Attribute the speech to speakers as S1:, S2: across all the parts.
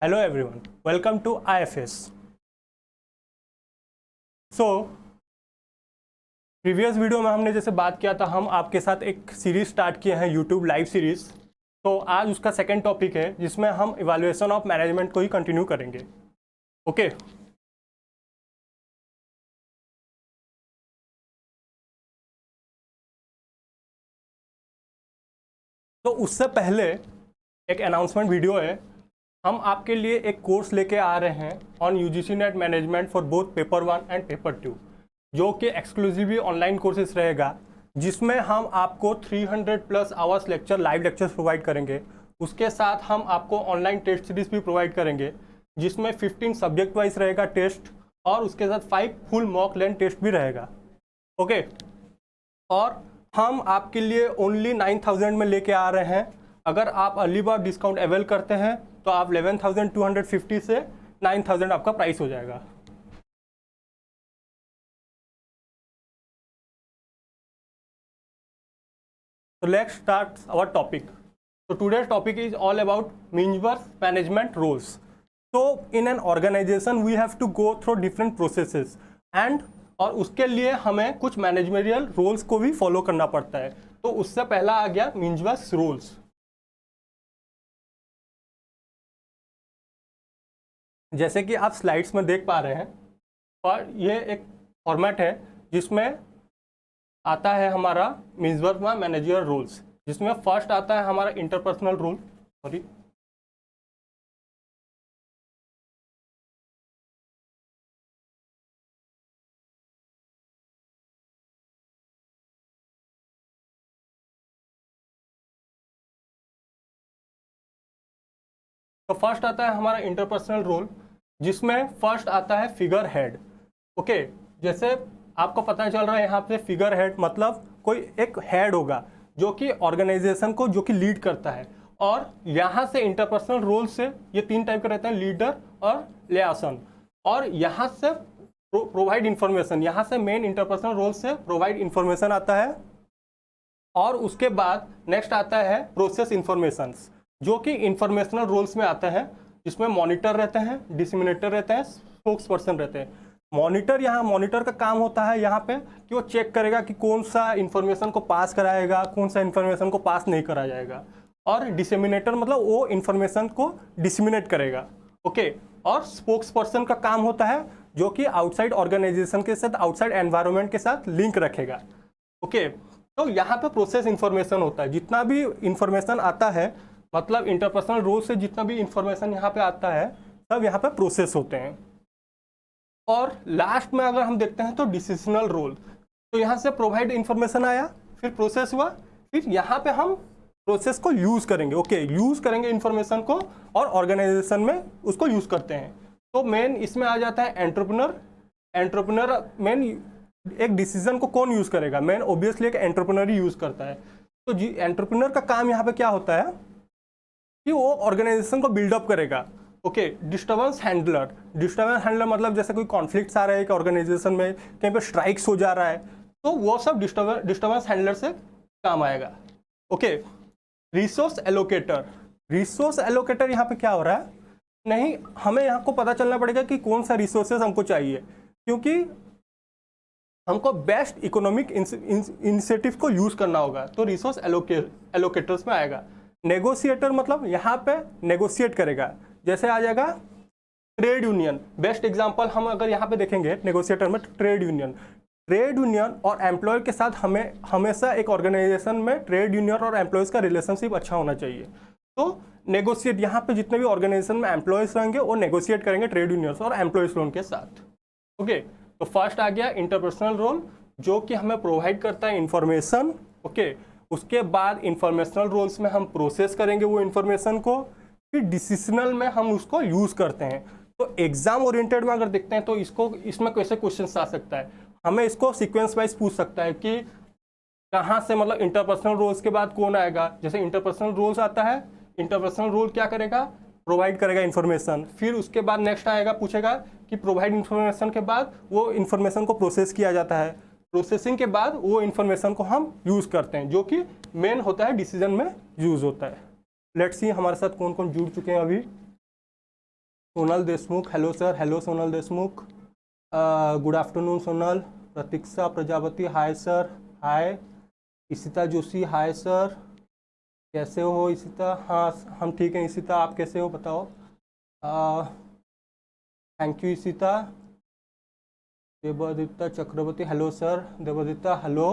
S1: Hello everyone, welcome to IFS। So previous video में हमने जैसे बात किया था, हम आपके साथ एक सीरीज स्टार्ट किए हैं यूट्यूब लाइव सीरीज। तो आज उसका सेकंड टॉपिक है जिसमें हम इवैल्यूएशन ऑफ मैनेजमेंट को ही कंटिन्यू करेंगे। ओके तो उससे पहले एक अनाउंसमेंट वीडियो है। हम आपके लिए एक कोर्स लेके आ रहे हैं on UGC net management for both paper 1 and paper 2, जो कि एक्सक्लूसिवली ऑनलाइन कोर्सेज रहेगा, जिसमें हम आपको 300 plus hours lecture live lectures provide करेंगे। उसके साथ हम आपको ऑनलाइन टेस्ट सीरीज भी प्रोवाइड करेंगे, जिसमें 15 सब्जेक्ट वाइज रहेगा टेस्ट, और उसके साथ 5 फुल मॉक लेंथ टेस्ट भी रहेगा। ओके और हम आपके लिए ओनली 9000 में लेके आ रहे हैं। अगर आप अर्ली बर्ड डिस्काउंट अवेल करते हैं तो आप 11,250 से 9,000 आपका प्राइस हो जाएगा। तो लेट्स स्टार्ट आवर टॉपिक। तो today's topic is all about Mintzberg management roles. तो in an organisation we have to go through different processes and और उसके लिए हमें कुछ मैनेजमेरियल रोल्स को भी फॉलो करना पड़ता है। तो उससे पहला आ गया मीन्सवर्थ रोल्स। जैसे कि आप स्लाइड्स में देख पा रहे हैं, और ये एक फॉर्मेट है जिसमें आता है हमारा मीन्सवर्थ मैनेजरियल रोल्स, जिसमें फर्स्ट आता है हमारा इंटरपर्सनल रोल। सॉरी, तो फर्स्ट आता है हमारा इंटरपर्सनल रोल, जिसमें फर्स्ट आता है फिगर हेड। ओके, जैसे आपको पता चल रहा है यहाँ पे फिगर हेड मतलब कोई एक हेड होगा जो कि ऑर्गेनाइजेशन को जो कि लीड करता है। और यहाँ से इंटरपर्सनल रोल से ये 3 टाइप के रहते हैं, लीडर और लियासन। और यहाँ से प्रोवाइड इंफॉर्मेशन, यहाँ से मेन इंटरपर्सनल रोल से प्रोवाइड इंफॉर्मेशन आता है। और उसके बाद नेक्स्ट आता है प्रोसेस इंफॉर्मेशंस, जो कि इंफॉर्मेशनल रोल्स में आता है, जिसमें मॉनिटर रहते हैं, डिसमिनेटर रहते हैं, स्पोक्स पर्सन रहते हैं। मॉनिटर का काम होता है यहाँ पे कि वो चेक करेगा कि कौन सा इंफॉर्मेशन को पास कराएगा, कौन सा इंफॉर्मेशन को पास नहीं करा जाएगा। और डिसमिनेटर मतलब वो इंफॉर्मेशन को डिसमिनेट करेगा। ओके, और स्पोक्स पर्सन का काम होता है जो कि आउटसाइड ऑर्गेनाइजेशन के साथ, आउटसाइड एनवायरनमेंट के साथ लिंक रखेगा। ओके, तो यहाँ पे प्रोसेस इंफॉर्मेशन होता है। जितना भी इंफॉर्मेशन आता है, मतलब इंटरपर्सनल रोल से जितना भी इंफॉर्मेशन यहाँ पे आता है, सब यहाँ पे प्रोसेस होते हैं। और लास्ट में अगर हम देखते हैं तो डिसीजनल रोल, तो यहाँ से प्रोवाइड इंफॉर्मेशन आया, फिर प्रोसेस हुआ, फिर यहाँ पे हम प्रोसेस को यूज़ करेंगे। ओके, यूज़ करेंगे इंफॉर्मेशन को और ऑर्गेनाइजेशन में उसको यूज़ करते हैं। तो मेन इसमें आ जाता है एंटरप्रेन्योर। मेन एक डिसीजन को कौन यूज़ करेगा? मेन ऑब्वियसली एक एंटरप्रेन्योर ही यूज़ करता है। तो जी एंटरप्रेन्योर का काम यहाँ पे क्या होता है कि वो ऑर्गेनाइजेशन को बिल्डअप करेगा। ओके, डिस्टर्बेंस हैंडलर मतलब जैसे कोई कॉन्फ्लिक्ट्स आ रहे हैं कि ऑर्गेनाइजेशन में कहीं पे स्ट्राइक्स हो जा रहा है, तो वो सब डिस्टर्बेंस हैंडलर से काम आएगा। ओके, रिसोर्स एलोकेटर यहाँ पे क्या हो रहा है? नहीं, हमें यहाँ को पता चलना पड़ेगा कि कौन सा रिसोर्सेज हमको चाहिए, क्योंकि हमको बेस्ट इकोनॉमिक इनिशिएटिव को यूज़ करना होगा। तो रिसोर्स एलोकेटर्स में आएगा। नेगोशिएटर मतलब यहाँ पे नेगोशिएट करेगा। जैसे आ जाएगा ट्रेड यूनियन। बेस्ट एग्जांपल हम अगर यहाँ पे देखेंगे नेगोशिएटर में, ट्रेड यूनियन और एम्प्लॉयर के साथ हमें हमेशा एक ऑर्गेनाइजेशन में ट्रेड यूनियन और एम्प्लॉयज़ का रिलेशनशिप अच्छा होना चाहिए। तो नेगोशिएट, यहाँ पे जितने भी ऑर्गेनाइजेशन में एम्प्लॉयज़ रहेंगे वो नेगोशिएट करेंगे ट्रेड यूनियंस और एम्प्लॉयज़ लोन के साथ। ओके, तो फर्स्ट आ गया इंटरपर्सनल रोल, जो कि हमें प्रोवाइड करता है इंफॉर्मेशन। ओके, उसके बाद इंफॉर्मेशनल रोल्स में हम प्रोसेस करेंगे वो इंफॉर्मेशन को, फिर डिसीजनल में हम उसको यूज़ करते हैं। तो एग्जाम ओरिएंटेड में अगर देखते हैं तो इसमें कैसे क्वेश्चन आ सकता है, हमें इसको सीक्वेंस वाइज पूछ सकता है कि कहाँ से, मतलब इंटरपर्सनल रोल्स के बाद कौन आएगा। जैसे इंटरपर्सनल रोल्स आता है, इंटरपर्सनल रोल क्या करेगा? प्रोवाइड करेगा इन्फॉर्मेशन। फिर उसके बाद नेक्स्ट आएगा, पूछेगा कि प्रोवाइड इन्फॉर्मेशन के बाद वो इन्फॉर्मेशन को प्रोसेस किया जाता है। प्रोसेसिंग के बाद वो इन्फॉर्मेशन को हम यूज़ करते हैं, जो कि मेन होता है डिसीजन में यूज़ होता है। लेट्स सी हमारे साथ कौन कौन जुड़ चुके हैं अभी। Sonal Deshmukh, hello sir, hello Sonal Deshmukh, good afternoon Sonal. Pratiksha Prajapati, hi sir, hi. Ishita Joshi, hi sir, कैसे हो इशिता? हाँ हम ठीक हैं इशिता, आप कैसे हो बताओ? Thank you Ishita. Devaditya Chakraborty, hello sir. Devaditya hello,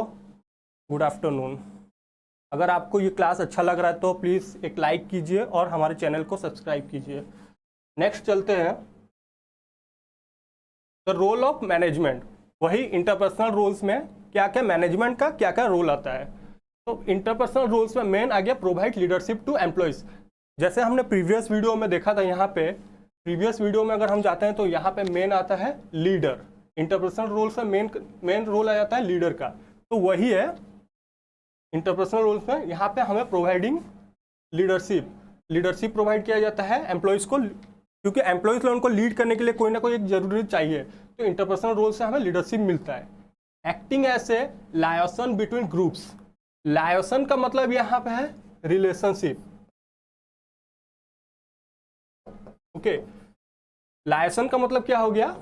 S1: good afternoon. अगर आपको ये क्लास अच्छा लग रहा है तो प्लीज़ एक लाइक कीजिए और हमारे चैनल को सब्सक्राइब कीजिए। नेक्स्ट चलते हैं, द रोल ऑफ मैनेजमेंट। वही इंटरपर्सनल रोल्स में क्या क्या मैनेजमेंट का क्या क्या रोल आता है। तो इंटरपर्सनल रोल्स में मेन आ गया प्रोवाइड लीडरशिप टू एम्प्लॉयज़। जैसे हमने प्रीवियस वीडियो में देखा था, यहाँ पे प्रीवियस वीडियो में अगर हम जाते हैं तो यहाँ पे मेन आता है लीडर। इंटरपर्सनल रोल्स में मेन रोल आ जाता है लीडर का। तो वही है इंटरपर्सनल रोल्स में, यहाँ पे हमें प्रोवाइडिंग लीडरशिप प्रोवाइड किया जाता है एम्प्लॉयज़ को, क्योंकि एम्प्लॉयज़ लोगों को लीड करने के लिए कोई ना कोई एक जरूरी चाहिए। तो इंटरपर्सनल रोल से हमें लीडरशिप मिलता है। Acting as a liaison between groups. Liaison का मतलब यहाँ पे है रिलेशनशिप। ओके, लायसन का मतलब क्या हो गया?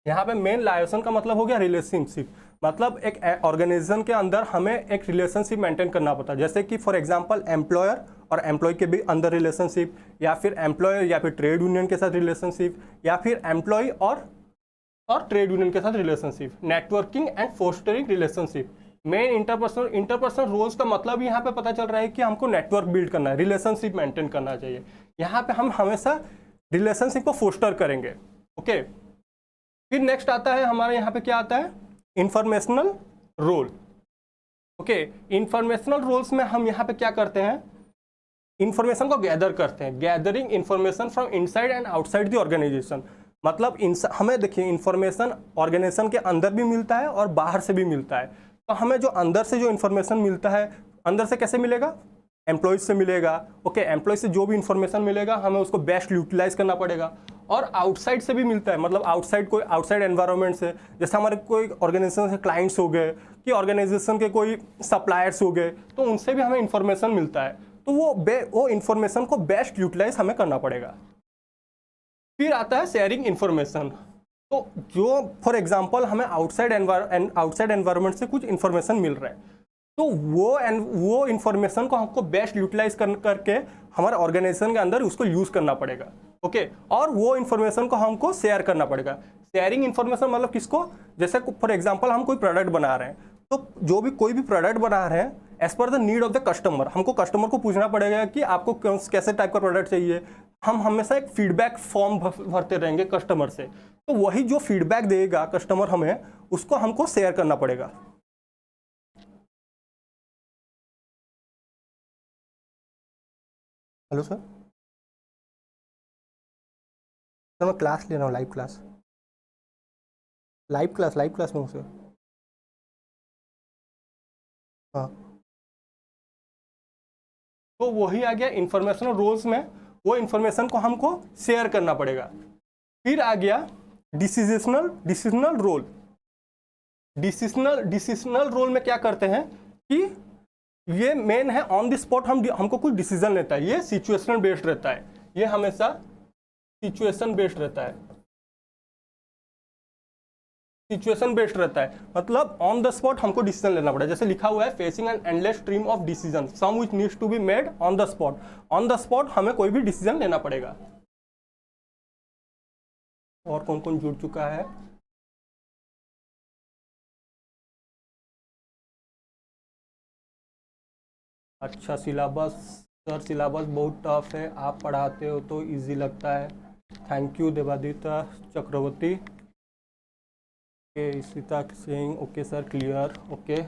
S1: यहाँ पे मेन लायसन का मतलब हो गया रिलेशनशिप। मतलब एक ऑर्गेनाइजेशन के अंदर हमें एक रिलेशनशिप मेंटेन करना पड़ता है। जैसे कि फॉर एग्जांपल एम्प्लॉयर और एम्प्लॉय के भी अंदर रिलेशनशिप, या फिर एम्प्लॉयर या फिर ट्रेड यूनियन के साथ रिलेशनशिप, या फिर एम्प्लॉय और ट्रेड यूनियन के साथ relationship. Networking and fostering relationship. Main interpersonal roles का मतलब यहाँ पे पता चल रहा है कि हमको नेटवर्क बिल्ड करना है, रिलेशनशिप मेंटेन करना चाहिए। यहाँ पे हम हमेशा रिलेशनशिप को फोस्टर करेंगे। ओके, फिर नेक्स्ट आता है हमारे यहाँ पे क्या आता है? Informational role. Okay, informational roles में हम यहाँ पे क्या करते हैं? इंफॉर्मेशन को गैदर करते हैं। Gathering information from inside and outside the organisation. मतलब हमें देखिए इंफॉर्मेशन ऑर्गेनाइजेशन के अंदर भी मिलता है और बाहर से भी मिलता है। तो हमें जो अंदर से जो इंफॉर्मेशन मिलता है, अंदर से कैसे मिलेगा? एम्प्लॉयज़ से मिलेगा। ओके, एम्प्लॉय से जो भी इंफॉर्मेशन मिलेगा हमें उसको बेस्ट यूटिलाइज करना पड़ेगा। और आउटसाइड से भी मिलता है, मतलब आउटसाइड एनवायरनमेंट से। जैसे हमारे कोई ऑर्गेनाइजेशन से क्लाइंट्स हो गए, कि ऑर्गेनाइजेशन के कोई सप्लायर्स हो गए, तो उनसे भी हमें इंफॉर्मेशन मिलता है। तो वो इंफॉर्मेशन को बेस्ट यूटिलाइज हमें करना पड़ेगा। फिर आता है शेयरिंग इंफॉर्मेशन। तो जो फॉर एग्जांपल हमें आउटसाइड एनवायरनमेंट से कुछ इंफॉर्मेशन मिल रहा है, तो वो इंफॉर्मेशन को हमको बेस्ट यूटिलाइज करके हमारे ऑर्गेनाइजेशन के अंदर उसको यूज करना पड़ेगा। ओके, और वो इंफॉर्मेशन को हमको शेयर करना पड़ेगा। शेयरिंग इंफॉर्मेशन मतलब किसको? जैसे फॉर एग्जांपल हम कोई प्रोडक्ट बना रहे हैं, तो जो भी कोई भी प्रोडक्ट बना रहे हैं as per the need of the customer, हमको कस्टमर को पूछना पड़ेगा कि आपको कैसे टाइप का प्रोडक्ट चाहिए। हम हमेशा एक फीडबैक फॉर्म भरते रहेंगे कस्टमर से। तो वही जो फीडबैक देगा कस्टमर हमें, उसको हमको शेयर करना पड़ेगा। हेलो सर, मैं क्लास ले रहा हूँ, लाइव क्लास में हूँ सर। हाँ, तो वही आ गया इंफॉर्मेशनल रोल्स में, वो इंफॉर्मेशन को हमको शेयर करना पड़ेगा। फिर आ गया डिसीजनल रोल। डिसीजनल रोल में क्या करते हैं कि ये मेन है ऑन द स्पॉट हमको कुछ डिसीजन लेता है। ये सिचुएशनल बेस्ड रहता है, ये हमेशा सिचुएशन बेस्ड रहता है। सिचुएशन बेस्ड रहता है, मतलब ऑन द स्पॉट हमको डिसीजन लेना पड़ेगा। जैसे लिखा हुआ है facing an endless stream of decision, some which needs to be made on the spot. On the spot हमें कोई भी डिसीजन लेना पड़ेगा। और कौन कौन जुड़ चुका है? अच्छा, सिलेबस सर, सिलेबस बहुत टफ है, आप पढ़ाते हो तो इजी लगता है। Thank you Devaditya Chakraborty. Okay, Ishita Singh, okay sir, clear. Okay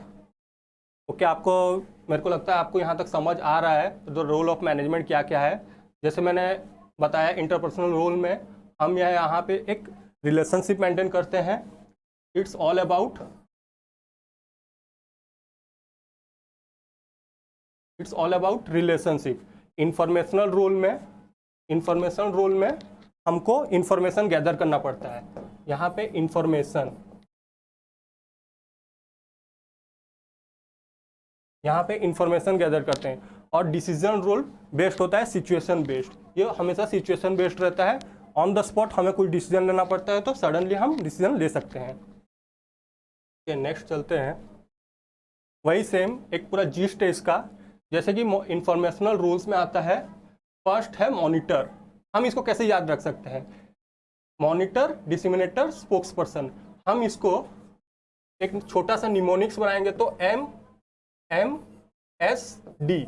S1: okay, आपको, मेरे को लगता है आपको यहाँ तक समझ आ रहा है तो रोल ऑफ मैनेजमेंट क्या क्या है। जैसे मैंने बताया इंटरपर्सनल रोल में हम यहाँ पे एक रिलेशनशिप मेंटेन करते हैं। It's all about relationship. Informational role में हमको इंफॉर्मेशन गैदर करना पड़ता है। यहाँ पे इंफॉर्मेशन गैदर करते हैं। और डिसीजन रूल बेस्ड होता है सिचुएशन बेस्ड। ये हमेशा सिचुएशन बेस्ड रहता है, ऑन द स्पॉट हमें कोई डिसीजन लेना पड़ता है तो सडनली हम डिसीजन ले सकते हैं। नेक्स्ट चलते हैं, वही सेम एक पूरा जिस्ट है इसका। जैसे कि इंफॉर्मेशनल रूल्स में आता है, फर्स्ट है मॉनिटर। हम इसको कैसे याद रख सकते हैं, मॉनिटर, डिसिमिनेटर, स्पोक्स पर्सन। हम इसको एक छोटा सा निमोनिक्स बनाएंगे तो MSD।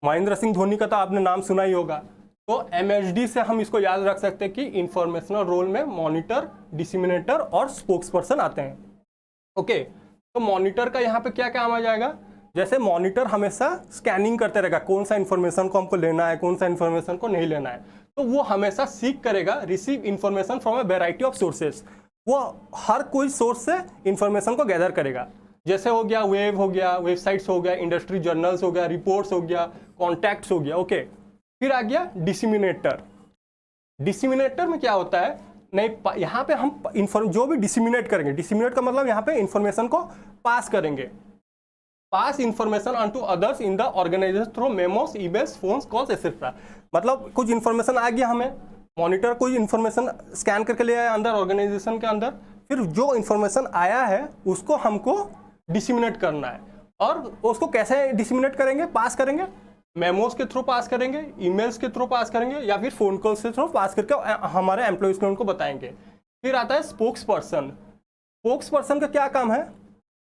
S1: महेंद्र सिंह धोनी का तो आपने नाम सुना ही होगा, तो MSD से हम इसको याद रख सकते हैं कि इंफॉर्मेशनल रोल में मॉनिटर, डिसिमिनेटर और स्पोक्स पर्सन आते हैं। ओके, तो मॉनिटर का यहाँ पे क्या काम आ जाएगा, जैसे मॉनिटर हमेशा स्कैनिंग करते रहेगा कौन सा इन्फॉर्मेशन को हमको लेना है, कौन सा इन्फॉर्मेशन को नहीं लेना है, तो वो हमेशा सीख करेगा receive information from a variety of sources. वो हर कोई सोर्स से इन्फॉर्मेशन को गैदर करेगा, जैसे हो गया वेब हो गया, वेबसाइट्स हो गया, इंडस्ट्री जर्नल्स हो गया, रिपोर्ट्स हो गया, कॉन्टैक्ट्स हो गया। ओके, फिर आ गया डिसिमिनेटर। डिसिमिनेटर में क्या होता है, नहीं यहाँ पे हम जो भी डिसिमिनेट करेंगे, डिसिमिनेट का मतलब यहाँ पे इंफॉर्मेशन को पास करेंगे, pass information on to others in the organisation through memos, emails, phones, calls etcetera. मतलब कुछ इन्फॉर्मेशन आ गया हमें, मॉनिटर कोई इन्फॉर्मेशन स्कैन करके ले आया अंदर ऑर्गेनाइजेशन के अंदर, फिर जो इन्फॉर्मेशन आया है उसको हमको डिसिमिनेट करना है। और उसको कैसे डिसिमिनेट करेंगे, पास करेंगे, मेमोस के थ्रू पास करेंगे, ईमेल्स के थ्रू पास करेंगे, या फिर फोन कॉल्स के थ्रू पास करके हमारे एम्प्लॉयज को उनको बताएंगे। फिर आता है स्पोक्स पर्सन। स्पोक्स पर्सन का क्या काम है,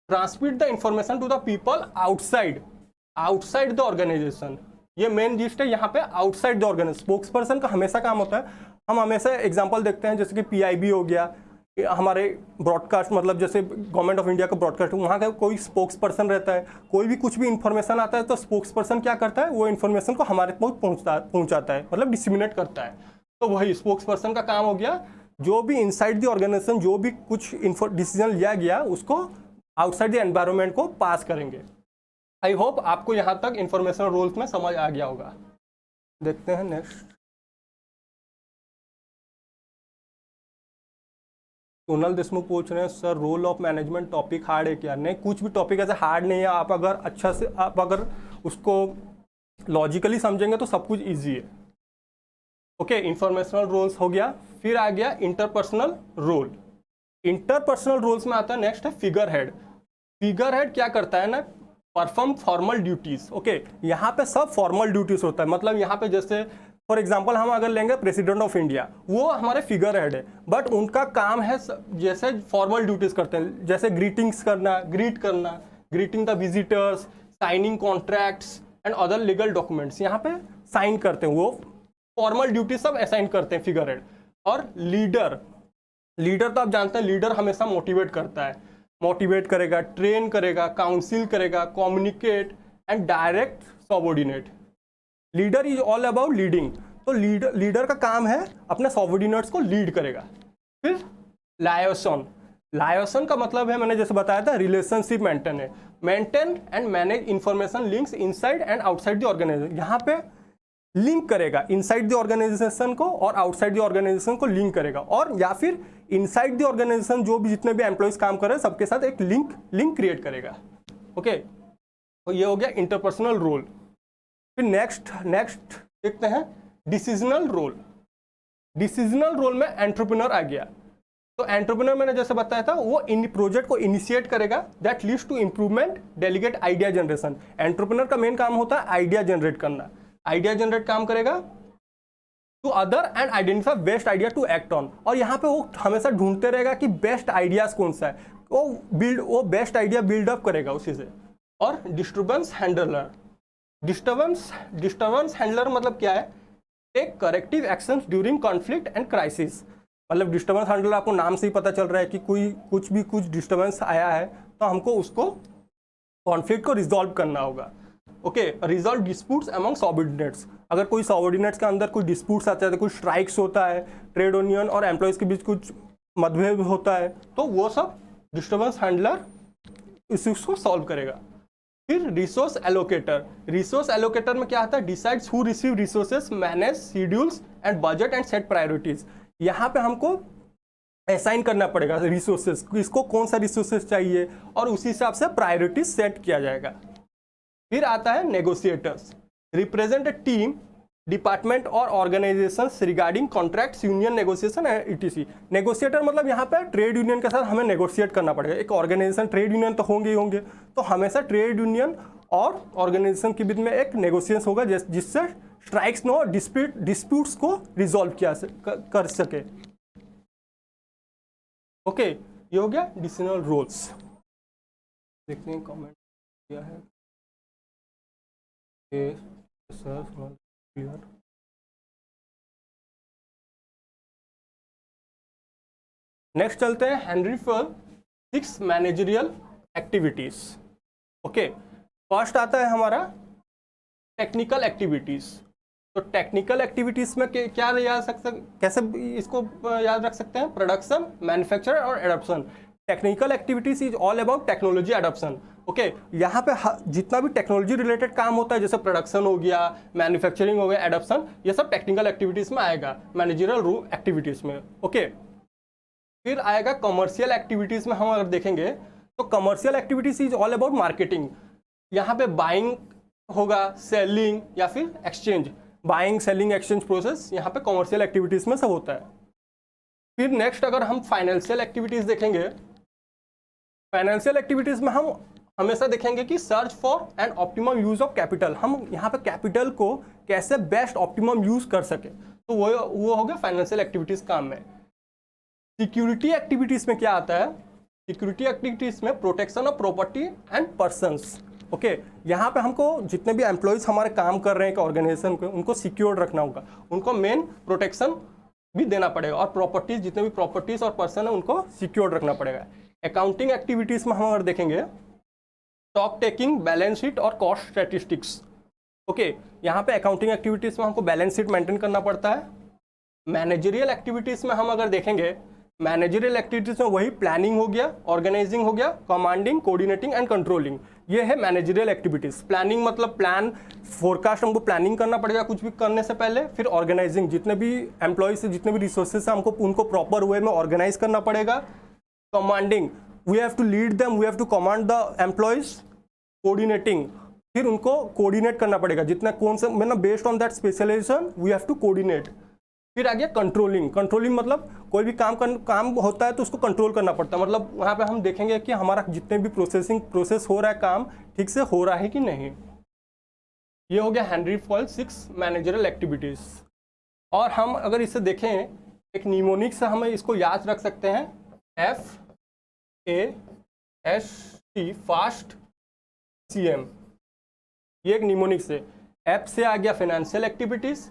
S1: transmit the information to the people outside the organisation. ये मेन जिस्ट है यहाँ पे, outside the organisation. Spokesperson का हमेशा काम होता है, हम हमेशा एग्जांपल देखते हैं जैसे कि PIB हो गया, हमारे ब्रॉडकास्ट, मतलब जैसे गवर्नमेंट ऑफ इंडिया का ब्रॉडकास्ट, वहाँ का कोई स्पोक्स पर्सन रहता है, कोई भी कुछ भी इन्फॉर्मेशन आता है तो स्पोक्स पर्सन क्या करता है, वो इन्फॉर्मेशन को हमारे तक पहुँचाता है, मतलब डिसिमिनेट करता है। तो वही स्पोक्स पर्सन का काम हो गया, जो भी इनसाइड द ऑर्गेनाइजेशन जो भी कुछ डिसीजन लिया गया उसको आउटसाइड द एनवायरनमेंट को पास करेंगे। आई होप आपको यहाँ तक इंफॉर्मेशनल रूल्स में समझ आ गया होगा। देखते हैं नेक्स्ट। सोनल देशमुख पूछ रहे हैं, sir role of management topic hard है क्या? नहीं, कुछ भी टॉपिक ऐसे हार्ड नहीं है, आप अगर अच्छा से आप अगर उसको लॉजिकली समझेंगे तो सब कुछ ईजी है। ओके, इंफॉर्मेशनल रोल्स हो गया, फिर आ गया इंटरपर्सनल रोल। इंटरपर्सनल रोल्स में आता है नेक्स्ट है फिगर हेड। फिगर हेड क्या करता है ना, परफॉर्म फॉर्मल ड्यूटीज। ओके, यहाँ पे सब फॉर्मल ड्यूटीज होता है, मतलब यहाँ पे जैसे फॉर एग्जाम्पल हम अगर लेंगे प्रेसिडेंट ऑफ इंडिया, वो हमारे फिगर हेड है, बट उनका काम है जैसे फॉर्मल ड्यूटीज करते हैं, जैसे ग्रीटिंग्स करना, greeting the visitors, signing contracts and other legal documents, यहाँ पे साइन करते हैं, वो फॉर्मल ड्यूटीज सब असाइन करते हैं फिगर हेड। और लीडर तो आप जानते हैं, लीडर हमेशा मोटिवेट करता है, मोटिवेट करेगा, ट्रेन करेगा, काउंसिल करेगा, communicate and direct subordinate. Leader is all about leading, तो लीडर का काम है अपने सबऑर्डिनेट्स को लीड करेगा। फिर लायोसन का मतलब है, मैंने जैसे बताया था, relationship maintain and manage information links inside and outside the organisation. यहाँ पे लिंक करेगा इनसाइड द ऑर्गेनाइजेशन को और आउटसाइड द ऑर्गेनाइजेशन को लिंक करेगा, और या फिर इनसाइड द ऑर्गेनाइजेशन जो भी जितने भी एम्प्लॉयज काम कर रहे हैं सबके साथ एक लिंक क्रिएट करेगा। ओके, तो ये हो गया इंटरपर्सनल रोल। फिर नेक्स्ट देखते हैं डिसीजनल रोल। डिसीजनल रोल में एंटरप्रेन्योर आ गया। तो एंटरप्रेन्योर मैंने जैसे बताया था, वो इन प्रोजेक्ट को इनिशिएट करेगा that leads to improvement, delegate idea generation. Entrepreneur का मेन काम होता है आइडिया जनरेट करना, आइडिया जनरेट काम करेगा to other and identify best idea to act on. और यहाँ पे वो हमेशा ढूंढते रहेगा कि बेस्ट आइडियाज कौन सा है, वो बेस्ट आइडिया बिल्डअप करेगा उसी से। और डिस्टर्बेंस हैंडलर मतलब क्या है, take corrective actions during conflict and crisis. मतलब डिस्टर्बेंस हैंडलर आपको नाम से ही पता चल रहा है कि कुछ डिस्टर्बेंस आया है तो हमको उसको कॉन्फ्लिक्ट को रिजॉल्व करना होगा। Okay, resolve disputes among subordinates. अगर कोई सबऑर्डिनेट्स के अंदर कोई डिस्प्यूट्स आता है, तो कुछ स्ट्राइक्स होता है, ट्रेड यूनियन और एम्प्लॉयज के बीच कुछ मतभेद होता है, तो वो सब डिस्टर्बेंस हैंडलर इसको सॉल्व करेगा। फिर रिसोर्स एलोकेटर में क्या आता है, decides who receive resources, manage schedules and budget and set priorities. यहाँ पे हमको असाइन करना पड़ेगा रिसोर्सेस, इसको कौन सा रिसोर्सेस चाहिए और उसी हिसाब से प्रायोरिटीज सेट किया जाएगा। फिर आता है negotiators, represent a team, department और organisations regarding contracts, union negotiation and ETC. Negotiator मतलब यहाँ पे ट्रेड यूनियन के साथ हमें नेगोशिएट करना पड़ेगा। एक ऑर्गेनाइजेशन, ट्रेड यूनियन तो होंगे ही होंगे, तो हमेशा ट्रेड यूनियन और ऑर्गेनाइजेशन के बीच में एक नेगोशिएशन होगा जिससे स्ट्राइक्स नो डिस्प्यूट्स को रिजॉल्व किया कर सके। ओके, ये हो गया डिसीजनल रोल्स। देखते हैं कमेंट किया है। Sir clear. नेक्स्ट चलते हैं Henry fall 6 managerial activities. Okay, first आता है हमारा टेक्निकल एक्टिविटीज। तो टेक्निकल एक्टिविटीज में क्या याद सकते, कैसे इसको याद रख सकते हैं? प्रोडक्शन, मैन्युफैक्चर और adoption. Technical activities is all about technology adoption. Okay, यहाँ पे जितना भी टेक्नोलॉजी रिलेटेड काम होता है, जैसे प्रोडक्शन हो गया, मैन्युफैक्चरिंग हो गया, एडॉप्शन, ये सब टेक्निकल एक्टिविटीज में आएगा, मैनेजरियल एक्टिविटीज में। ओके, फिर आएगा कमर्शियल एक्टिविटीज में। हम अगर देखेंगे तो commercial activities is all about marketing. यहाँ पे बाइंग होगा, सेलिंग या फिर exchange. Buying, selling, exchange process यहाँ पे कमर्शियल एक्टिविटीज में सब होता है। फिर नेक्स्ट अगर हम फाइनेंशियल एक्टिविटीज देखेंगे, फाइनेंशियल एक्टिविटीज में हम हमेशा देखेंगे कि search for and optimum use of capital. हम यहाँ पे कैपिटल को कैसे बेस्ट ऑप्टिमम यूज कर सके, तो वो हो गया फाइनेंशियल एक्टिविटीज काम में। सिक्योरिटी एक्टिविटीज में क्या आता है? सिक्योरिटी एक्टिविटीज में protection of property and persons. Okay, यहाँ पे हमको जितने भी एम्प्लॉयज हमारे काम कर रहे हैं ऑर्गेनाइजेशन को, उनको सिक्योर रखना होगा, उनको मेन प्रोटेक्शन भी देना पड़ेगा, और प्रॉपर्टीज, जितने भी प्रॉपर्टीज और पर्सन है उनको सिक्योर रखना पड़ेगा। अकाउंटिंग एक्टिविटीज में हम अगर देखेंगे, स्टॉक टेकिंग, बैलेंस शीट और कॉस्ट स्टैटिस्टिक्स। ओके, यहाँ पे अकाउंटिंग एक्टिविटीज में हमको बैलेंस शीट मेंटेन करना पड़ता है। मैनेजरियल एक्टिविटीज में हम अगर देखेंगे, मैनेजरियल एक्टिविटीज में वही प्लानिंग हो गया, ऑर्गेनाइजिंग हो गया, कमांडिंग, कोऑर्डिनेटिंग एंड कंट्रोलिंग, ये है मैनेजरियल एक्टिविटीज। प्लानिंग मतलब प्लान, फोरकास्ट, हमको प्लानिंग करना पड़ेगा कुछ भी करने से पहले। फिर ऑर्गेनाइजिंग, जितने भी एम्प्लॉयज से जितने भी रिसोर्सेज है हमको उनको प्रॉपर वे में ऑर्गेनाइज करना पड़ेगा। Commanding, we have to lead them, we have to command the employees. Coordinating, फिर उनको कोऑर्डिनेट करना पड़ेगा, जितना कौन सा मतलब based on that specialisation we have to coordinate. फिर आ गया कंट्रोलिंग। कंट्रोलिंग मतलब कोई भी काम होता है तो उसको कंट्रोल करना पड़ता है, मतलब वहाँ पे हम देखेंगे कि हमारा जितने भी प्रोसेस हो रहा है, काम ठीक से हो रहा है कि नहीं। ये हो गया हेनरी फॉल 6 मैनेजरियल एक्टिविटीज। और हम अगर इसे देखें एक निमोनिक से हमें इसको याद रख सकते हैं, FAST, फास्ट CM। ये एक निमोनिक से। F से आ गया फाइनेंशियल एक्टिविटीज,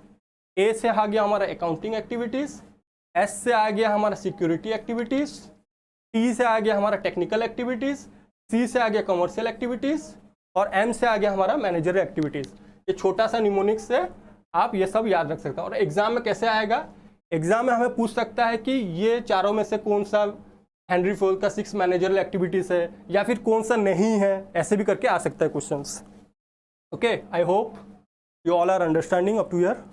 S1: A से आ गया हमारा अकाउंटिंग एक्टिविटीज, S से आ गया हमारा सिक्योरिटी एक्टिविटीज, T से आ गया हमारा टेक्निकल एक्टिविटीज, C से आ गया कमर्शियल एक्टिविटीज, और M से आ गया हमारा मैनेजरियल एक्टिविटीज। ये छोटा सा निमोनिक से आप ये सब याद रख सकते हैं। और एग्जाम में कैसे आएगा? एग्जाम में हमें पूछ सकता है कि ये चारों में से कौन सा हेनरी फॉल का 6 मैनेजरियल एक्टिविटीज है, या फिर कौन सा नहीं है, ऐसे भी करके आ सकता है questions. Okay, I hope you all are understanding up to here.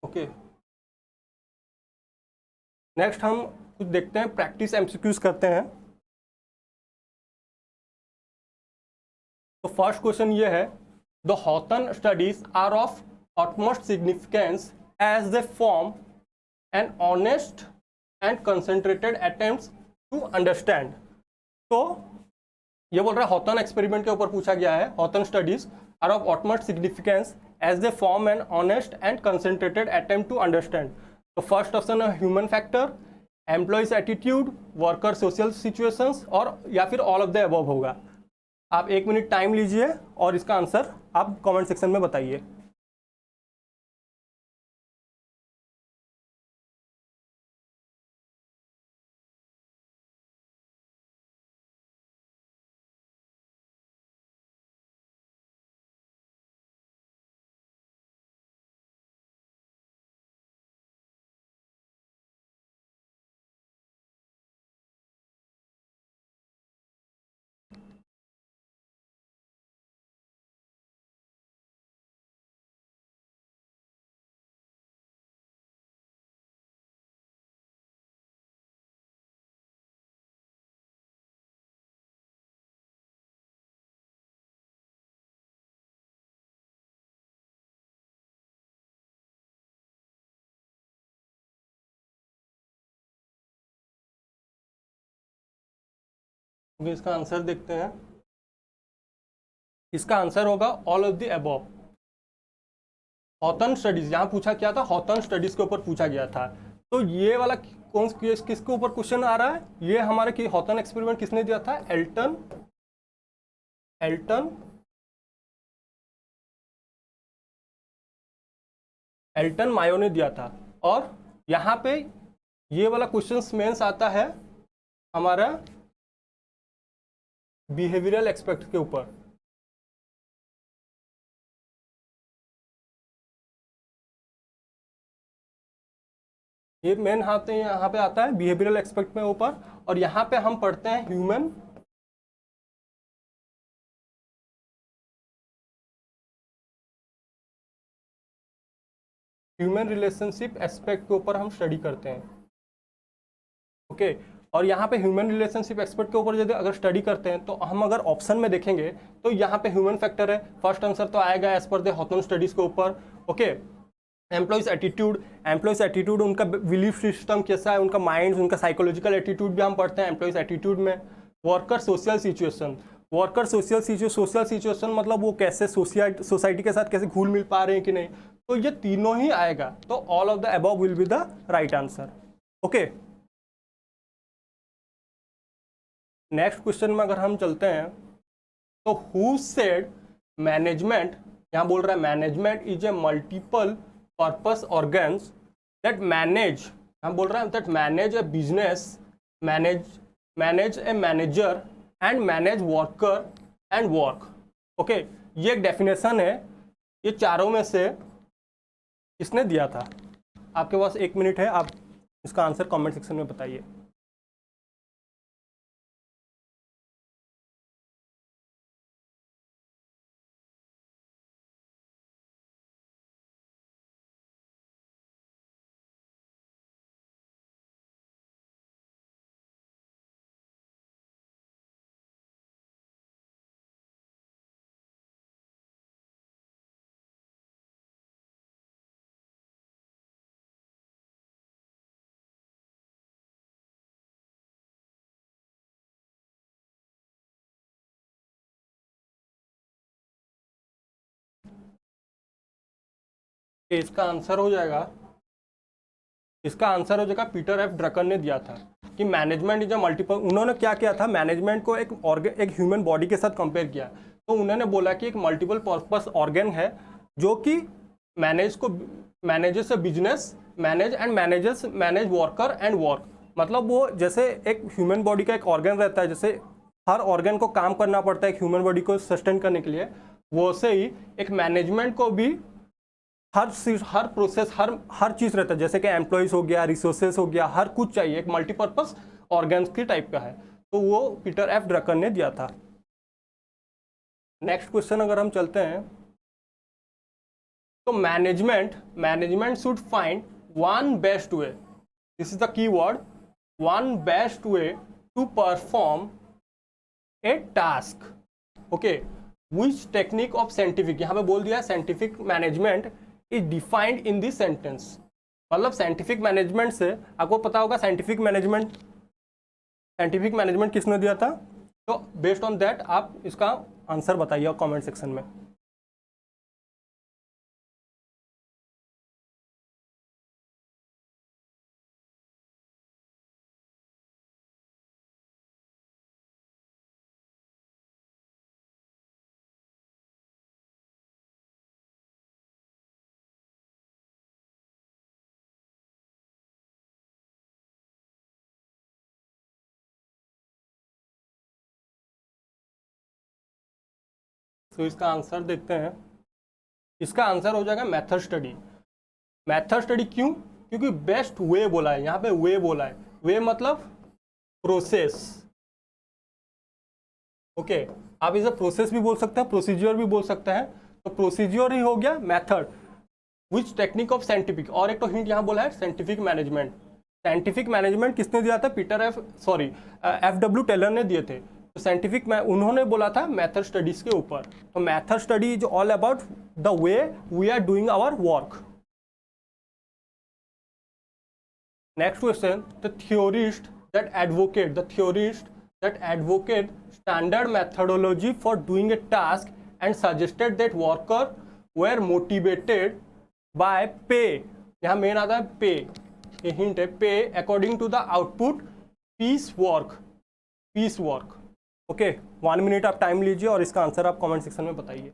S1: Okay, next हम कुछ देखते हैं, प्रैक्टिस एमसीक्यूज करते हैं। तो फर्स्ट क्वेश्चन ये है, the Hawthorne studies are of utmost significance as they form an honest and concentrated attempts to understand। तो ये बोल रहा है हॉथन एक्सपेरिमेंट के ऊपर पूछा गया है, Hawthorne studies are of utmost significance as they form an honest and concentrated attempt to understand। तो फर्स्ट ऑप्शन है human factor, employees attitude, worker social situations, और या फिर ऑल ऑफ द अबव होगा। आप 1 मिनट टाइम लीजिए और इसका आंसर आप कमेंट सेक्शन में बताइए। क्योंकि इसका आंसर देखते हैं। इसका आंसर होगा all of the above. Hawthorne studies, यहाँ पूछा क्या था, हॉथर्न स्टडीज के ऊपर पूछा गया था। तो ये वाला कौन किसके ऊपर क्वेश्चन आ रहा है, ये हमारे की हॉथर्न एक्सपेरिमेंट किसने दिया था, एल्टन मायो ने दिया था। और यहाँ पे ये वाला क्वेश्चन मेंस आता है हमारा बिहेवियरल एस्पेक्ट के ऊपर। ये मेन यहाँ पे आता है बिहेवियरल एस्पेक्ट में ऊपर। और यहाँ पे हम पढ़ते हैं ह्यूमन रिलेशनशिप एस्पेक्ट के ऊपर हम स्टडी करते हैं। ओके और यहाँ पे ह्यूमन रिलेशनशिप एस्पेक्ट के ऊपर यदि अगर स्टडी करते हैं तो हम अगर ऑप्शन में देखेंगे तो यहाँ पे ह्यूमन फैक्टर है, फर्स्ट आंसर तो आएगा एज पर द हॉथर्न स्टडीज के ऊपर। ओके एम्प्लॉयज एटीट्यूड उनका बिलीफ सिस्टम कैसा है, उनका माइंड, उनका साइकोलॉजिकल एटीट्यूड भी हम पढ़ते हैं एम्प्लॉयज एटीट्यूड में। वर्कर सोशल सिचुएशन मतलब वो कैसे सोसाइटी के साथ कैसे घुल मिल पा रहे हैं कि नहीं, तो ये तीनों ही आएगा। तो all of the above will be the right answer. Okay next question में अगर हम चलते हैं तो हु सेड मैनेजमेंट, यहाँ बोल रहा है management is a multiple purpose organs that manage, हम बोल रहे हैं that manage A business, manage a manager and manage worker and work. Okay ये एक डेफिनेशन है, ये चारों में से किसने दिया था। आपके पास 1 मिनट है, आप इसका आंसर कमेंट सेक्शन में बताइए। इसका आंसर हो जाएगा पीटर एफ ड्रकर ने दिया था कि मैनेजमेंट इज अ मल्टीपल। उन्होंने क्या किया था, मैनेजमेंट को एक ह्यूमन बॉडी के साथ कंपेयर किया। तो उन्होंने बोला कि एक मल्टीपल पर्पस ऑर्गन है जो कि manages business, manage worker and work. मतलब वो जैसे एक ह्यूमन बॉडी का एक ऑर्गन रहता है, जैसे हर ऑर्गन को काम करना पड़ता है एक ह्यूमन बॉडी को सस्टेन करने के लिए, वैसे ही एक मैनेजमेंट को भी हर प्रोसेस हर चीज़ रहता है, जैसे कि एम्प्लॉयज हो गया, रिसोर्सेस हो गया, हर कुछ चाहिए, एक मल्टीपर्पस ऑर्गन्स की टाइप का है। तो वो पीटर एफ ड्रकर ने दिया था। नेक्स्ट क्वेश्चन अगर हम चलते हैं तो management should find one best way, this is the key word, one best way to perform a task. Okay which technique of scientific, यहाँ पे बोल दिया scientific management is defined in this sentence. मतलब साइंटिफिक मैनेजमेंट से आपको पता होगा scientific management किसने दिया था। तो बेस्ड ऑन दैट आप इसका आंसर बताइए कमेंट सेक्शन में। तो इसका आंसर देखते हैं। इसका आंसर हो जाएगा मेथड स्टडी। क्यों? क्योंकि बेस्ट वे बोला है, यहाँ पे वे बोला है, वे मतलब प्रोसेस। ओके आप इसे प्रोसेस भी बोल सकते हैं, प्रोसीजर भी बोल सकते हैं। तो प्रोसीजर ही हो गया method. Which technique of scientific, और एक तो हिंट यहाँ बोला है साइंटिफिक मैनेजमेंट किसने दिया था, एफ.डब्ल्यू. टेलर ने दिए थे। तो साइंटिफिक में उन्होंने बोला था मेथड स्टडीज के ऊपर। तो method study is all about the way we are doing our work. Next question, the theorist that advocate standard methodology for doing a task and suggested that worker were motivated by pay. यहाँ main आता है पे, ये hint है, pay according to the output piece work. Okay, 1 minute आप time लीजिए और इसका आंसर आप कमेंट सेक्शन में बताइए।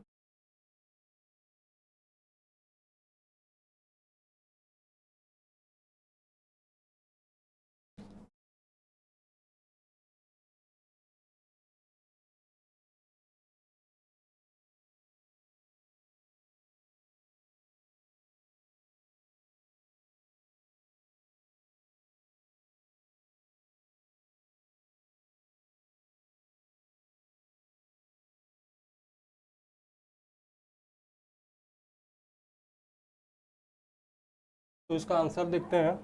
S1: तो इसका आंसर देखते हैं।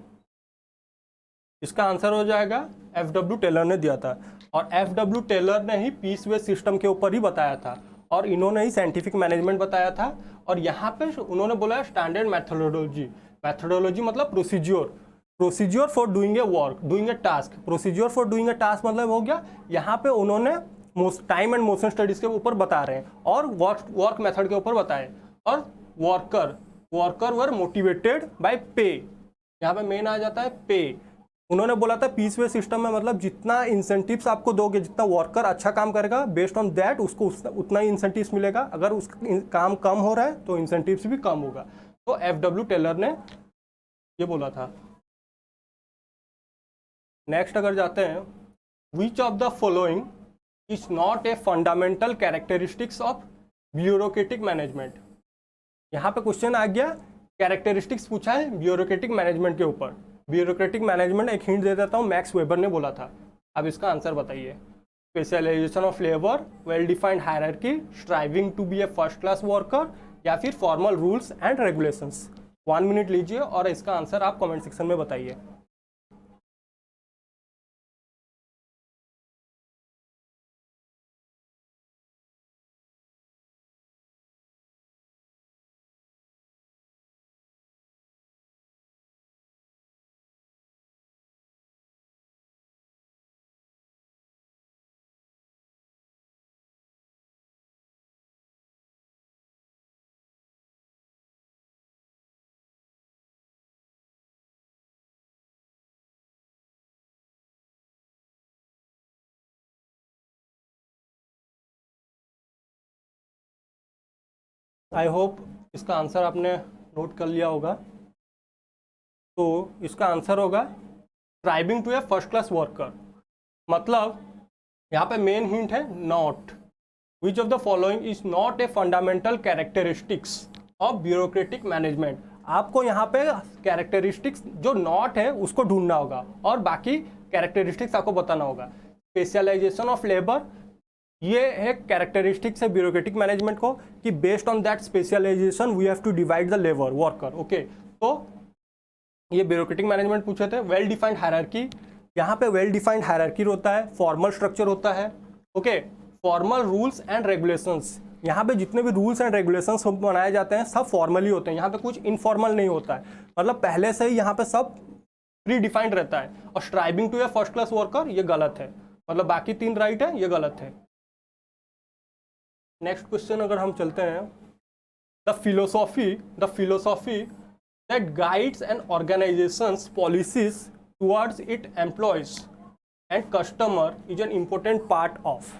S1: इसका आंसर हो जाएगा एफ.डब्ल्यू. टेलर ने दिया था, और एफ.डब्ल्यू. टेलर ने ही पीस बेस्ड सिस्टम के ऊपर ही बताया था, और इन्होंने ही साइंटिफिक मैनेजमेंट बताया था। और यहाँ पे उन्होंने बोला स्टैंडर्ड मैथोडोलॉजी मतलब procedure for doing a work, doing a task. Procedure for doing a task मतलब हो गया, यहाँ पे उन्होंने टाइम एंड मोशन स्टडीज के ऊपर बता रहे हैं, और वर्क मेथड के ऊपर बताए। और वर्कर वर मोटिवेटेड बाय पे, यहाँ पे मेन आ जाता है पे। उन्होंने बोला था पीस बेस्ड सिस्टम में मतलब जितना इंसेंटिव्स आपको दोगे, जितना वर्कर अच्छा काम करेगा, बेस्ड ऑन दैट उसको उतना ही इंसेंटिव्स मिलेगा। अगर उसका काम कम हो रहा है तो इंसेंटिव्स भी कम होगा। तो एफ.डब्ल्यू. टेलर ने ये बोला था। नेक्स्ट अगर जाते हैं, विच of the following is not a fundamental characteristics of bureaucratic management. यहाँ पे क्वेश्चन आ गया, कैरेक्टरिस्टिक्स पूछा है ब्यूरोक्रेटिक मैनेजमेंट के ऊपर। ब्यूरोक्रेटिक मैनेजमेंट एक हिंट दे देता हूँ, मैक्स वेबर ने बोला था। अब इसका आंसर बताइए। Specialisation of labour, well defined hierarchy, striving to be a first class worker, या फिर formal rules and regulations. 1 minute लीजिए और इसका आंसर आप कमेंट सेक्शन में बताइए। आई होप इसका आंसर आपने नोट कर लिया होगा। तो इसका आंसर होगा striving to a first class worker. मतलब यहाँ पे मेन हिंट है not. Which of the following is not a fundamental characteristics of bureaucratic management. आपको यहाँ पे कैरेक्टरिस्टिक्स जो नॉट है उसको ढूंढना होगा, और बाकी कैरेक्टरिस्टिक्स आपको बताना होगा। स्पेशलाइजेशन ऑफ लेबर, ये एक कैरेक्टरिस्टिक्स है ब्यूरोक्रेटिक मैनेजमेंट को, कि based on that specialisation we have to divide the labour worker. Okay, तो ये ब्यूरोक्रेटिक मैनेजमेंट पूछे थे। वेल डिफाइंड हायरार्की, यहाँ पे वेल डिफाइंड हायरार्की होता है, फॉर्मल स्ट्रक्चर होता है। Okay, formal rules and regulations, यहाँ पे जितने भी रूल्स एंड रेगुलेशंस बनाए जाते हैं सब फॉर्मली होते हैं, यहाँ पे कुछ इनफॉर्मल नहीं होता है। मतलब पहले से ही यहाँ पे सब प्री डिफाइंड रहता है। और striving to a first class worker, ये गलत है। मतलब बाकी 3 राइट है, ये गलत है। नेक्स्ट क्वेश्चन अगर हम चलते हैं, the philosophy that guides and organisations policies towards it employees and customer is an important part of.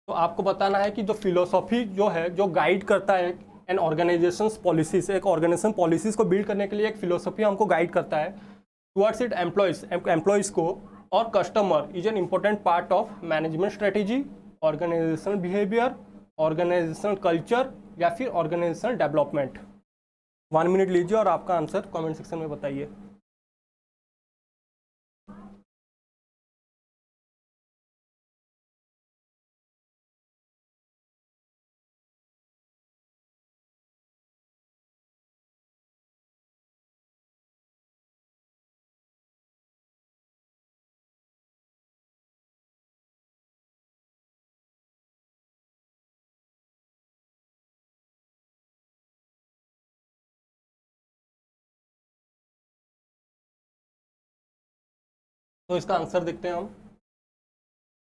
S1: तो आपको बताना है कि जो फिलोसॉफी जो है, जो गाइड करता है एन ऑर्गेनाइजेशंस पॉलिसीज, एक ऑर्गेनाइजेशन पॉलिसीज को बिल्ड करने के लिए एक फिलोसॉफी हमको गाइड करता है टुवर्ड्स इट एम्प्लॉयज को, और customer is an important part of management strategy, organisational behaviour, organisational culture, या फिर ऑर्गेनाइजेशनल डेवलपमेंट। 1 मिनट लीजिए और आपका आंसर कमेंट सेक्शन में बताइए। तो इसका आंसर देखते हैं हम।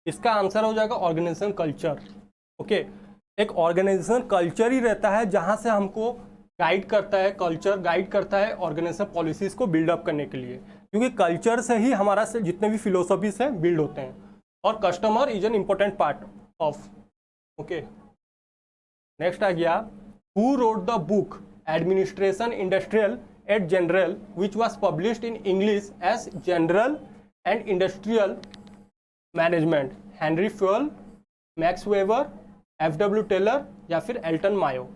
S1: इसका आंसर हो जाएगा ऑर्गेनाइजेशन कल्चर। ओके, एक ऑर्गेनाइजेशन कल्चर ही रहता है जहाँ से हमको गाइड करता है, कल्चर गाइड करता है ऑर्गेनाइजेशन पॉलिसीज़ को बिल्डअप करने के लिए, क्योंकि कल्चर से ही हमारा से जितने भी फिलोसफीज हैं बिल्ड होते हैं, और customer is an important part of. Okay, next आ गया, who wrote the book administration industrial et general which was published in English as general and industrial management? Henri Fayol, Max Weber, F W. Taylor या फिर Elton Mayo?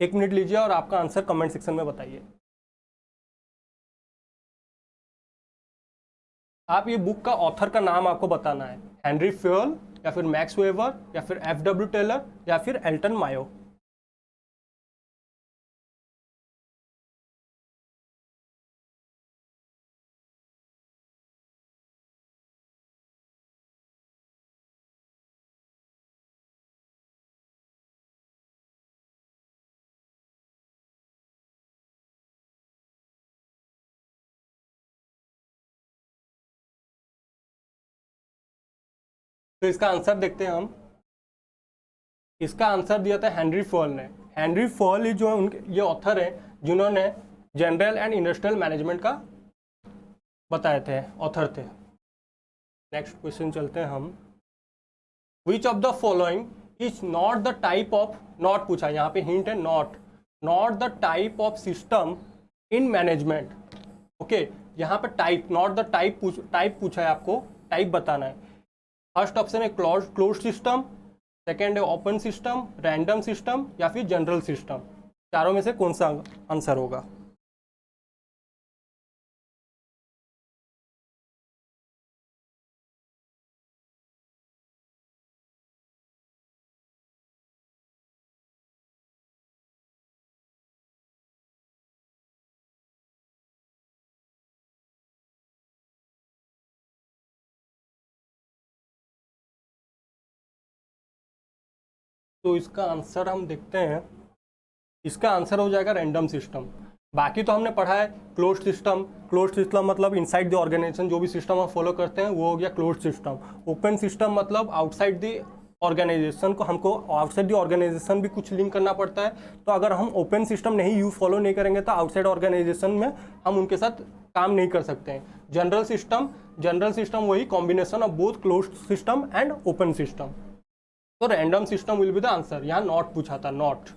S1: 1 minute लीजिए और आपका answer comment section में बताइए। आप ये बुक का ऑथर का नाम आपको बताना है, हेनरी फ्यूल या फिर मैक्स वेबर या फिर एफ.डब्ल्यू. टेलर या फिर एल्टन मायो। तो इसका आंसर देखते हैं हम। इसका आंसर दिया था हेनरी फ्यूल ने। हेनरी फ्यूल ही जो है उनके ये ऑथर हैं जिन्होंने जनरल एंड इंडस्ट्रियल मैनेजमेंट का बताए थे, ऑथर थे। नेक्स्ट क्वेश्चन चलते हैं हम। विच of the following is not the type of, not पूछा यहाँ पे, हिंट है not the type of system in management. Okay, यहाँ पे टाइप, नॉट द टाइप पूछा है, आपको टाइप बताना है। फर्स्ट ऑप्शन है क्लोज सिस्टम, सेकेंड है ओपन सिस्टम, रैंडम सिस्टम या फिर जनरल सिस्टम। चारों में से कौन सा आंसर होगा? तो इसका आंसर हम देखते हैं, इसका आंसर हो जाएगा रैंडम सिस्टम। बाकी तो हमने पढ़ा है क्लोज सिस्टम मतलब इनसाइड द ऑर्गेनाइजेशन जो भी सिस्टम हम फॉलो करते हैं वो हो गया क्लोज सिस्टम। ओपन सिस्टम मतलब आउटसाइड द ऑर्गेनाइजेशन को, हमको आउटसाइड द ऑर्गेनाइजेशन भी कुछ लिंक करना पड़ता है। तो अगर हम ओपन सिस्टम नहीं फॉलो नहीं करेंगे तो आउटसाइड ऑर्गेनाइजेशन में हम उनके साथ काम नहीं कर सकते हैं। जनरल सिस्टम वही combination of both close system and open system. तो random system will be the answer. यहाँ नॉट पूछा था, not.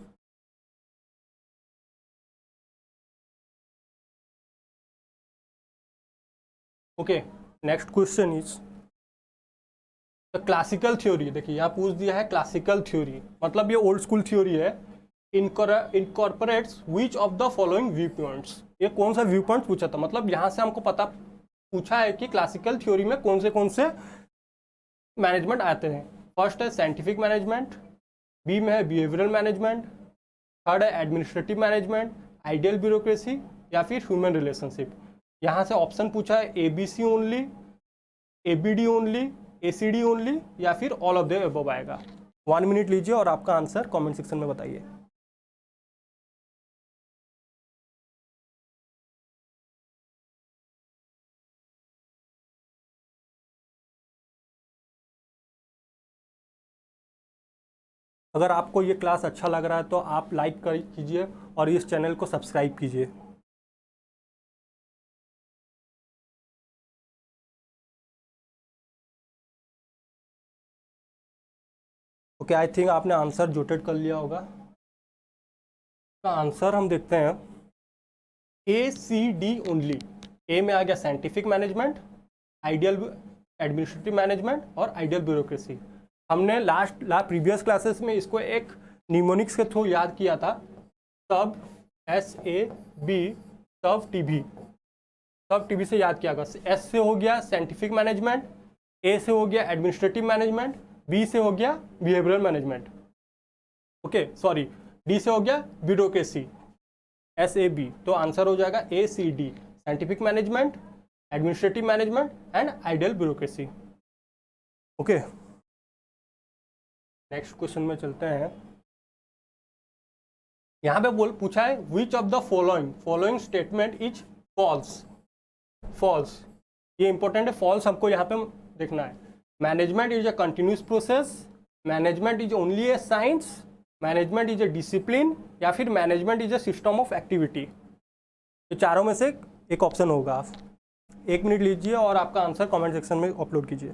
S1: Okay, next question is the classical theory. देखिए यहाँ पूछ दिया है क्लासिकल थ्योरी, मतलब ये ओल्ड स्कूल थ्योरी है। Incorporates which of the following viewpoints? ये कौन सा व्यू पॉइंट पूछा था, मतलब यहाँ से हमको पता पूछा है कि क्लासिकल थ्योरी में कौन से मैनेजमेंट आते हैं। फर्स्ट है साइंटिफिक मैनेजमेंट, बी में है बिहेवियरल मैनेजमेंट, थर्ड है एडमिनिस्ट्रेटिव मैनेजमेंट, आइडियल ब्यूरोक्रेसी या फिर ह्यूमन रिलेशनशिप। यहाँ से ऑप्शन पूछा है ABC only, ABD only, ACD only या फिर ऑल ऑफ द अबव आएगा। 1 मिनट लीजिए और आपका आंसर कमेंट सेक्शन में बताइए। अगर आपको ये क्लास अच्छा लग रहा है तो आप लाइक कीजिए और इस चैनल को सब्सक्राइब कीजिए। ओके, आई थिंक आपने आंसर जोटेड कर लिया होगा। तो आंसर हम देखते हैं ACD ओनली। ए में आ गया scientific management, ideal administrative management और आइडियल ब्यूरोक्रेसी। हमने प्रीवियस क्लासेस में इसको एक निमोनिक्स के थ्रू याद किया था, सब SAB सब TB से याद किया गया। S से हो गया साइंटिफिक मैनेजमेंट, A से हो गया एडमिनिस्ट्रेटिव मैनेजमेंट, B से हो गया behavioural management, okay sorry D से हो गया ब्यूरोक्रेसी, SAB। तो आंसर हो जाएगा ACD, scientific management, administrative management and ideal bureaucracy. Okay, next question में चलते हैं। यहाँ पे पूछा है which of the following statement is false. ये इंपॉर्टेंट है, फॉल्स हमको यहाँ पे देखना है। Management is a continuous process, management is only a science, management is a discipline, या फिर management is a system of activity. ये चारों में से एक ऑप्शन होगा। आप 1 मिनट लीजिए और आपका आंसर कमेंट सेक्शन में अपलोड कीजिए।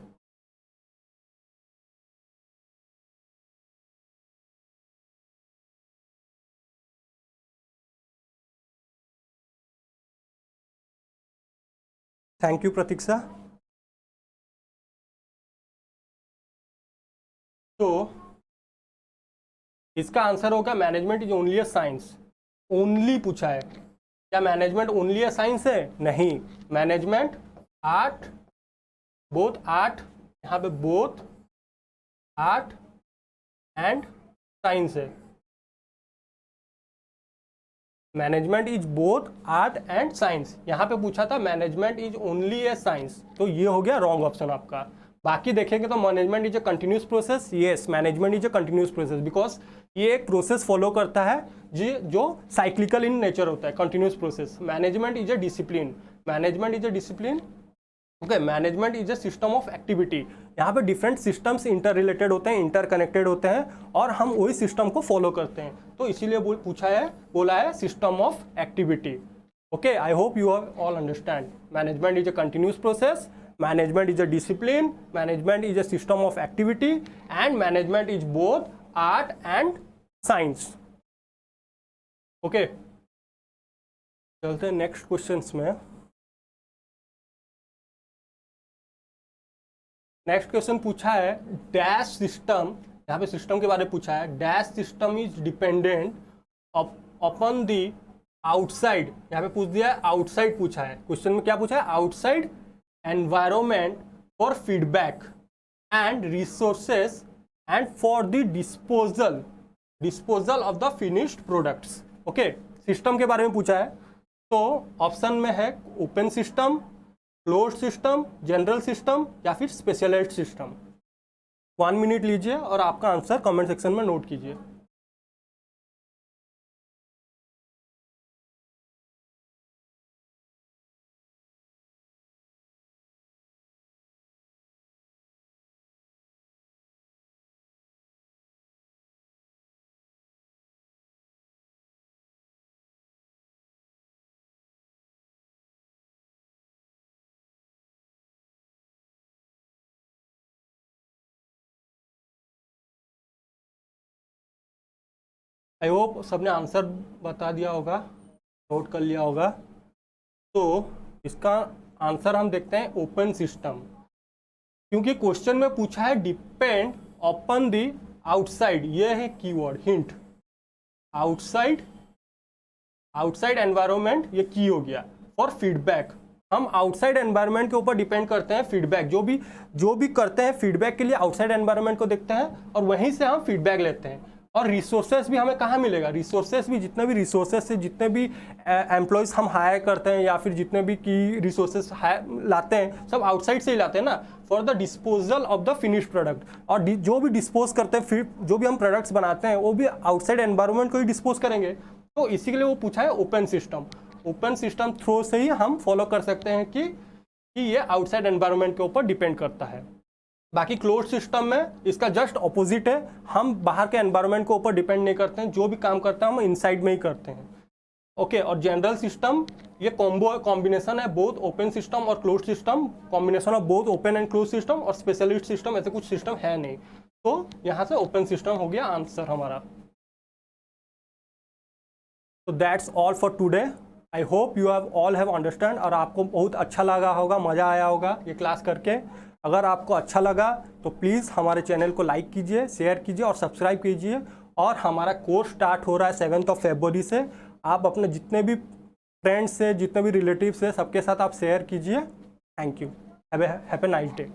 S1: थैंक यू प्रतीक्षा। तो इसका आंसर होगा management is only a science. Only पूछा है, क्या मैनेजमेंट ओनली अ साइंस है? नहीं, मैनेजमेंट आर्ट, बोथ आर्ट, यहाँ पे बोथ आर्ट एंड साइंस है। Management is both art and science, यहाँ पे पूछा था management is only a science, तो ये हो गया रॉन्ग ऑप्शन आपका। बाकी देखेंगे तो management is a continuous process, yes management is a continuous process, because ये एक प्रोसेस फॉलो करता है जी जो साइक्लिकल इन नेचर होता है, continuous process. Management is a discipline, management is a discipline, okay. Management is a system of activity, यहाँ पे different systems inter related होते हैं, इंटर कनेक्टेड होते हैं और हम वही सिस्टम को फॉलो करते हैं, तो इसीलिए पूछा है, बोला है system of activity. Okay, I hope you all understand. Management is a continuous process, management is a discipline, management is a system of activity and management is both art and science. Okay, चलते हैं next questions में। Next question पूछा है dash system, यहाँ पे system के बारे में पूछा है। Dash system is dependent upon the outside, यहाँ पे पूछ दिया है आउटसाइड पूछा है। क्वेश्चन में क्या पूछा है? Outside environment for feedback and resources and for the disposal of the finished products. Okay, system के बारे में पूछा है, तो ऑप्शन में है open system, closed system, general system या फिर स्पेशलाइज्ड सिस्टम। 1 मिनट लीजिए और आपका आंसर कमेंट सेक्शन में नोट कीजिए। आई होप सबने आंसर बता दिया होगा, नोट कर लिया होगा। तो इसका आंसर हम देखते हैं ओपन सिस्टम, क्योंकि क्वेश्चन में पूछा है डिपेंड अपॉन द आउटसाइड, ये है कीवर्ड हिंट। आउटसाइड एनवायरनमेंट ये की हो गया फॉर फीडबैक। हम आउटसाइड एनवायरनमेंट के ऊपर डिपेंड करते हैं फीडबैक, जो भी करते हैं फीडबैक के लिए आउटसाइड एनवायरनमेंट को देखते हैं और वहीं से हम फीडबैक लेते हैं। और रिसोर्सेज भी हमें कहाँ मिलेगा? रिसोर्सेज भी, जितने भी रिसोर्सेज से जितने भी एम्प्लॉयज़ हम हायर करते हैं या फिर जितने भी की रिसोर्सेज लाते हैं, सब आउटसाइड से ही लाते हैं ना, for the disposal of the finished product. और जो भी डिस्पोज करते हैं, फिर जो भी हम प्रोडक्ट्स बनाते हैं वो भी आउटसाइड एनवायरनमेंट को ही डिस्पोज करेंगे। तो इसी के लिए वो पूछा है open system. Open system through से ही हम फॉलो कर सकते हैं कि ये आउटसाइड एनवायरनमेंट के ऊपर डिपेंड करता है। बाकी क्लोज्ड सिस्टम में इसका जस्ट ऑपोजिट है, हम बाहर के एनवायरनमेंट के ऊपर डिपेंड नहीं करते हैं, जो भी काम करते हैं हम इनसाइड में ही करते हैं। ओके, और जनरल सिस्टम ये कॉम्बिनेशन है बोथ ओपन सिस्टम और closed system, combination of both open and close system, और स्पेशलिस्ट सिस्टम ऐसे कुछ सिस्टम है नहीं, तो यहाँ से ओपन सिस्टम हो गया आंसर हमारा। तो that's all for today. I hope you all have understand, और आपको बहुत अच्छा लगा होगा, मज़ा आया होगा ये क्लास करके। अगर आपको अच्छा लगा तो प्लीज़ हमारे चैनल को लाइक कीजिए, शेयर कीजिए और सब्सक्राइब कीजिए। और हमारा कोर्स स्टार्ट हो रहा है 7 फरवरी से। आप अपने जितने भी फ्रेंड्स से, जितने भी रिलेटिव्स से, सबके साथ आप शेयर कीजिए। Thank you, have a nice day.